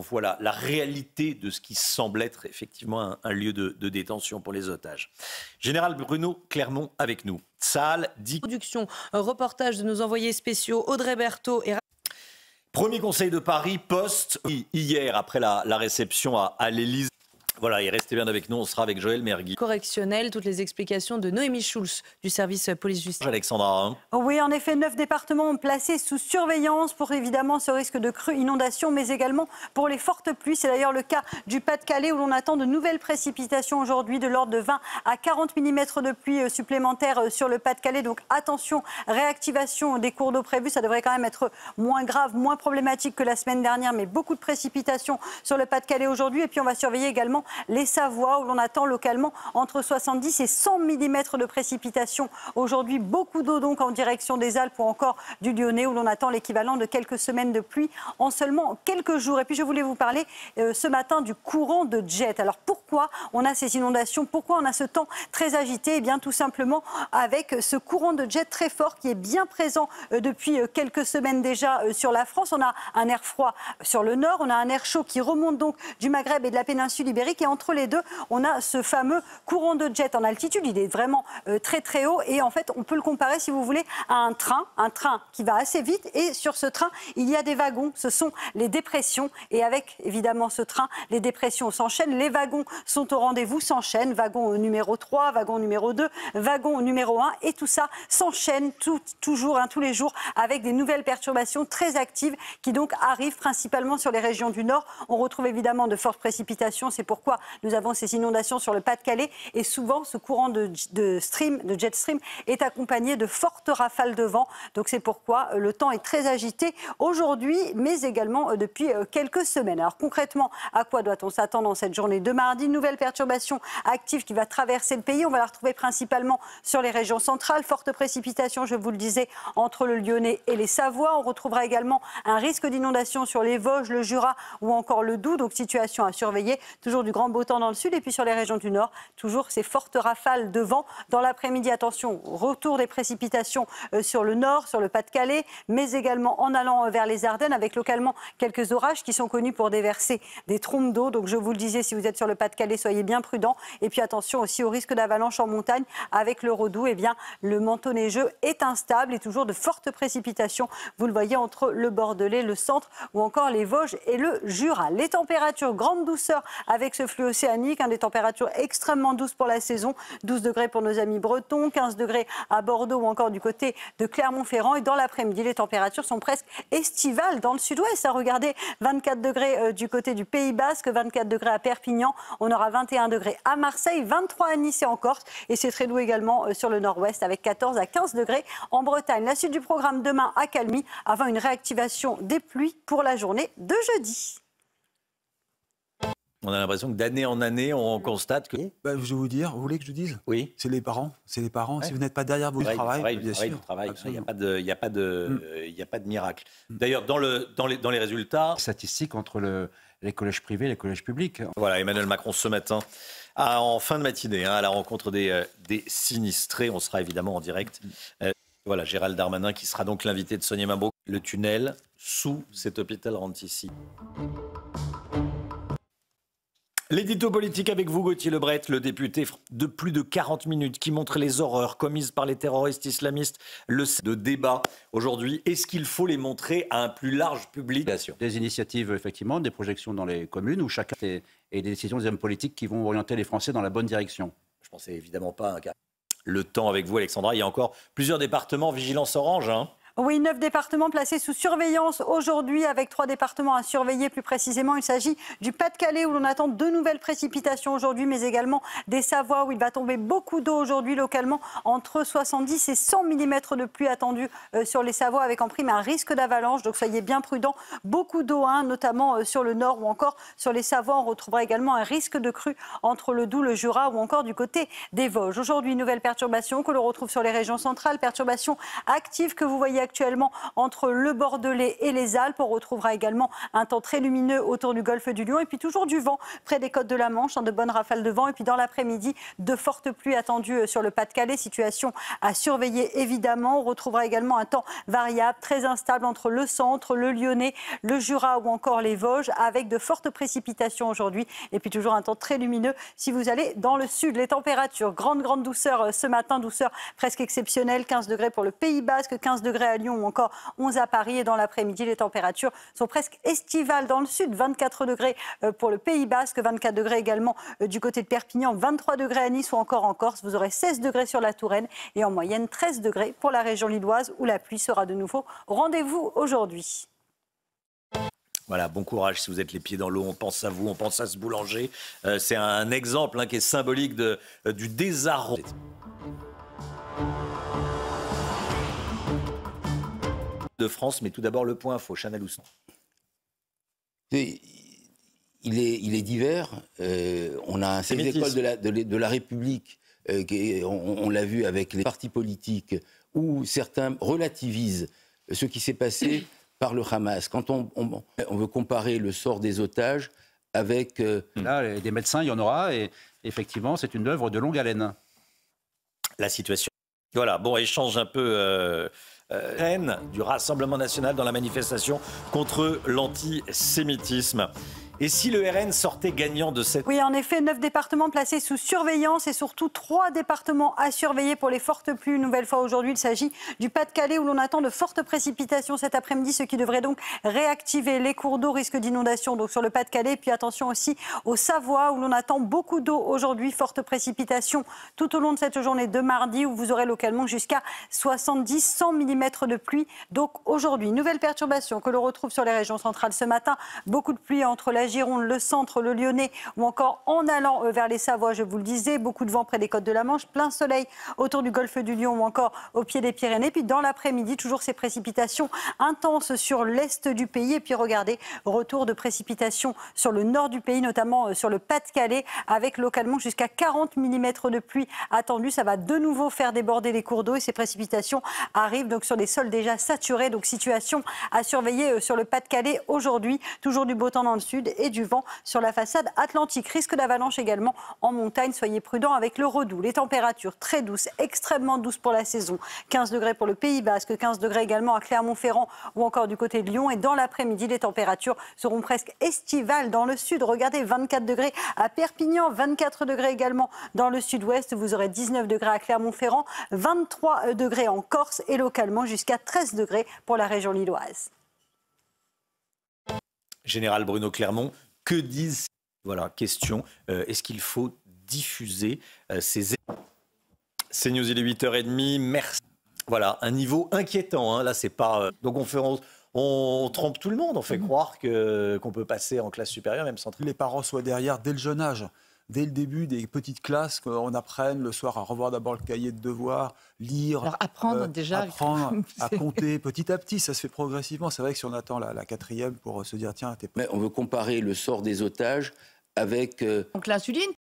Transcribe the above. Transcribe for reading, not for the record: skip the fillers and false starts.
voit la réalité de ce qui semble être effectivement un lieu de détention pour les otages. Général Bruno Clermont avec nous. Tsahal dit... Production, reportage de nos envoyés spéciaux Audrey Berthaud et... Premier conseil de Paris, poste hier après la réception à l'Élysée. Voilà, et restez bien avec nous, on sera avec Joël Mergui. Correctionnel, toutes les explications de Noémie Schulz du service police-justice. Alexandra. Oui, en effet, 9 départements placés sous surveillance pour évidemment ce risque de crue, inondation, mais également pour les fortes pluies. C'est d'ailleurs le cas du Pas-de-Calais où l'on attend de nouvelles précipitations aujourd'hui de l'ordre de 20 à 40 mm de pluie supplémentaires sur le Pas-de-Calais. Donc attention, réactivation des cours d'eau prévus. Ça devrait quand même être moins grave, moins problématique que la semaine dernière, mais beaucoup de précipitations sur le Pas-de-Calais aujourd'hui. Et puis on va surveiller également les Savoies où l'on attend localement entre 70 et 100 mm de précipitations aujourd'hui. Beaucoup d'eau donc en direction des Alpes ou encore du Lyonnais où l'on attend l'équivalent de quelques semaines de pluie en seulement quelques jours. Et puis je voulais vous parler ce matin du courant de jet. Alors pourquoi on a ces inondations? Pourquoi on a ce temps très agité? Eh bien tout simplement avec ce courant de jet très fort qui est bien présent depuis quelques semaines déjà sur la France. On a un air froid sur le nord, on a un air chaud qui remonte donc du Maghreb et de la péninsule ibérique. Et entre les deux, on a ce fameux courant de jet en altitude. Il est vraiment très très haut et en fait, on peut le comparer, si vous voulez, à un train qui va assez vite. Et sur ce train, il y a des wagons. Ce sont les dépressions. Et avec évidemment ce train, les dépressions s'enchaînent. Les wagons sont au rendez-vous, s'enchaînent. Wagon numéro 3, wagon numéro 2, wagon numéro 1. Et tout ça s'enchaîne toujours, tous les jours, avec des nouvelles perturbations très actives qui donc arrivent principalement sur les régions du Nord. On retrouve évidemment de fortes précipitations. C'est pourquoi nous avons ces inondations sur le Pas-de-Calais et souvent ce courant de jet stream est accompagné de fortes rafales de vent. Donc c'est pourquoi le temps est très agité aujourd'hui mais également depuis quelques semaines. Alors concrètement, à quoi doit-on s'attendre en cette journée de mardi? Une nouvelle perturbation active qui va traverser le pays. On va la retrouver principalement sur les régions centrales. Fortes précipitations, je vous le disais, entre le Lyonnais et les Savoies. On retrouvera également un risque d'inondation sur les Vosges, le Jura ou encore le Doubs. Donc situation à surveiller. Toujours du grand beau temps dans le sud et puis sur les régions du nord, toujours ces fortes rafales de vent. Dans l'après-midi, attention, retour des précipitations sur le nord, sur le Pas-de-Calais, mais également en allant vers les Ardennes avec localement quelques orages qui sont connus pour déverser des trombes d'eau. Donc je vous le disais, si vous êtes sur le Pas-de-Calais, soyez bien prudents. Et puis attention aussi au risque d'avalanche en montagne avec le Redoux. Eh bien, le manteau neigeux est instable et toujours de fortes précipitations. Vous le voyez entre le Bordelais, le centre ou encore les Vosges et le Jura. Les températures, grande douceur avec ce flux océanique, des températures extrêmement douces pour la saison, 12 degrés pour nos amis bretons, 15 degrés à Bordeaux ou encore du côté de Clermont-Ferrand. Et dans l'après-midi, les températures sont presque estivales dans le sud-ouest. Regardez, 24 degrés du côté du Pays Basque, 24 degrés à Perpignan, on aura 21 degrés à Marseille, 23 à Nice et en Corse. Et c'est très doux également sur le nord-ouest avec 14 à 15 degrés en Bretagne. La suite du programme demain à Calmy avant une réactivation des pluies pour la journée de jeudi. On a l'impression que d'année en année, on constate que... je vais vous dire, vous voulez que je dise? Oui. C'est les parents. C'est les parents. Ouais. Si vous n'êtes pas derrière votre travail, bien sûr. Il n'y a pas de miracle. D'ailleurs, dans les résultats... Statistiques entre les collèges privés et les collèges publics. Voilà, Emmanuel Macron ce matin, en fin de matinée, à la rencontre des sinistrés. On sera évidemment en direct. Voilà, Gérald Darmanin qui sera donc l'invité de Sonia Mabrouk. Le tunnel sous cet hôpital Rantissi. L'édito politique avec vous, Gauthier Lebret, le député de plus de 40 minutes qui montre les horreurs commises par les terroristes islamistes. Le de débat aujourd'hui, est-ce qu'il faut les montrer à un plus large public? Des initiatives, effectivement, des projections dans les communes où chacun et des décisions des hommes politiques qui vont orienter les Français dans la bonne direction. Je ne pensais évidemment pas à un cas. Le temps avec vous, Alexandra. Il y a encore plusieurs départements vigilance orange. Oui, 9 départements placés sous surveillance aujourd'hui, avec 3 départements à surveiller plus précisément. Il s'agit du Pas-de-Calais où l'on attend de nouvelles précipitations aujourd'hui, mais également des Savoies où il va tomber beaucoup d'eau aujourd'hui localement, entre 70 et 100 mm de pluie attendue sur les Savoies, avec en prime un risque d'avalanche. Donc soyez bien prudents. Beaucoup d'eau, notamment sur le nord ou encore sur les Savoies. On retrouvera également un risque de crue entre le Doubs, le Jura ou encore du côté des Vosges. Aujourd'hui, nouvelle perturbation que l'on retrouve sur les régions centrales, perturbation active que vous voyez actuellement entre le Bordelais et les Alpes. On retrouvera également un temps très lumineux autour du golfe du Lion. Et puis toujours du vent près des côtes de la Manche, de bonnes rafales de vent. Et puis dans l'après-midi, de fortes pluies attendues sur le Pas-de-Calais. Situation à surveiller évidemment. On retrouvera également un temps variable, très instable entre le centre, le Lyonnais, le Jura ou encore les Vosges, avec de fortes précipitations aujourd'hui. Et puis toujours un temps très lumineux si vous allez dans le sud. Les températures, grande douceur ce matin, douceur presque exceptionnelle. 15 degrés pour le Pays Basque, 15 degrés à Lyon ou encore 11 à Paris. Et dans l'après-midi, les températures sont presque estivales dans le sud. 24 degrés pour le Pays Basque, 24 degrés également du côté de Perpignan, 23 degrés à Nice ou encore en Corse. Vous aurez 16 degrés sur la Touraine et en moyenne 13 degrés pour la région lilloise où la pluie sera de nouveau au rendez-vous aujourd'hui. Voilà, bon courage si vous êtes les pieds dans l'eau. On pense à vous, on pense à ce boulanger. C'est un exemple qui est symbolique du désarroi. De France, mais tout d'abord le point info. Chana Lousteau. Il est divers. On a ces écoles de la République, on l'a vu avec les partis politiques, où certains relativisent ce qui s'est passé par le Hamas. Quand on veut comparer le sort des otages avec... Là, des médecins, il y en aura, et effectivement, c'est une œuvre de longue haleine. La situation. Voilà, bon, échange un peu... haine du Rassemblement national dans la manifestation contre l'antisémitisme. Et si le RN sortait gagnant de cette... Oui, en effet, 9 départements placés sous surveillance et surtout 3 départements à surveiller pour les fortes pluies. Une nouvelle fois aujourd'hui, il s'agit du Pas-de-Calais où l'on attend de fortes précipitations cet après-midi, ce qui devrait donc réactiver les cours d'eau, risque d'inondation donc sur le Pas-de-Calais. Puis attention aussi au Savoie où l'on attend beaucoup d'eau aujourd'hui, fortes précipitations tout au long de cette journée de mardi où vous aurez localement jusqu'à 70-100 mm de pluie. Donc aujourd'hui, nouvelle perturbation que l'on retrouve sur les régions centrales ce matin. Beaucoup de pluie entre la Gironde, le centre, le Lyonnais ou encore en allant vers les Savoies, je vous le disais, beaucoup de vent près des côtes de la Manche, plein soleil autour du golfe du Lion ou encore au pied des Pyrénées. Puis dans l'après-midi, toujours ces précipitations intenses sur l'est du pays. Et puis regardez, retour de précipitations sur le nord du pays, notamment sur le Pas-de-Calais, avec localement jusqu'à 40 mm de pluie attendue. Ça va de nouveau faire déborder les cours d'eau et ces précipitations arrivent donc sur des sols déjà saturés. Donc situation à surveiller sur le Pas-de-Calais aujourd'hui. Toujours du beau temps dans le sud et du vent sur la façade atlantique. Risque d'avalanche également en montagne. Soyez prudents avec le redoux. Les températures très douces, extrêmement douces pour la saison. 15 degrés pour le Pays Basque, 15 degrés également à Clermont-Ferrand ou encore du côté de Lyon. Et dans l'après-midi, les températures seront presque estivales dans le sud. Regardez, 24 degrés à Perpignan, 24 degrés également dans le sud-ouest. Vous aurez 19 degrés à Clermont-Ferrand, 23 degrés en Corse et localement jusqu'à 13 degrés pour la région lilloise. Général Bruno Clermont, que disent... Voilà, question, est-ce qu'il faut diffuser ces... CNews, il est 8h30, merci. Voilà, un niveau inquiétant, hein. Là c'est pas... Donc on trompe tout le monde, on fait croire qu'on peut passer en classe supérieure, même sans... Les parents soient derrière dès le jeune âge. Dès le début des petites classes, qu'on apprenne le soir à revoir d'abord le cahier de devoirs, lire, alors apprendre à compter petit à petit, ça se fait progressivement. C'est vrai que si on attend la 4e pour se dire tiens, Mais on veut comparer le sort des otages avec... Donc l'insuline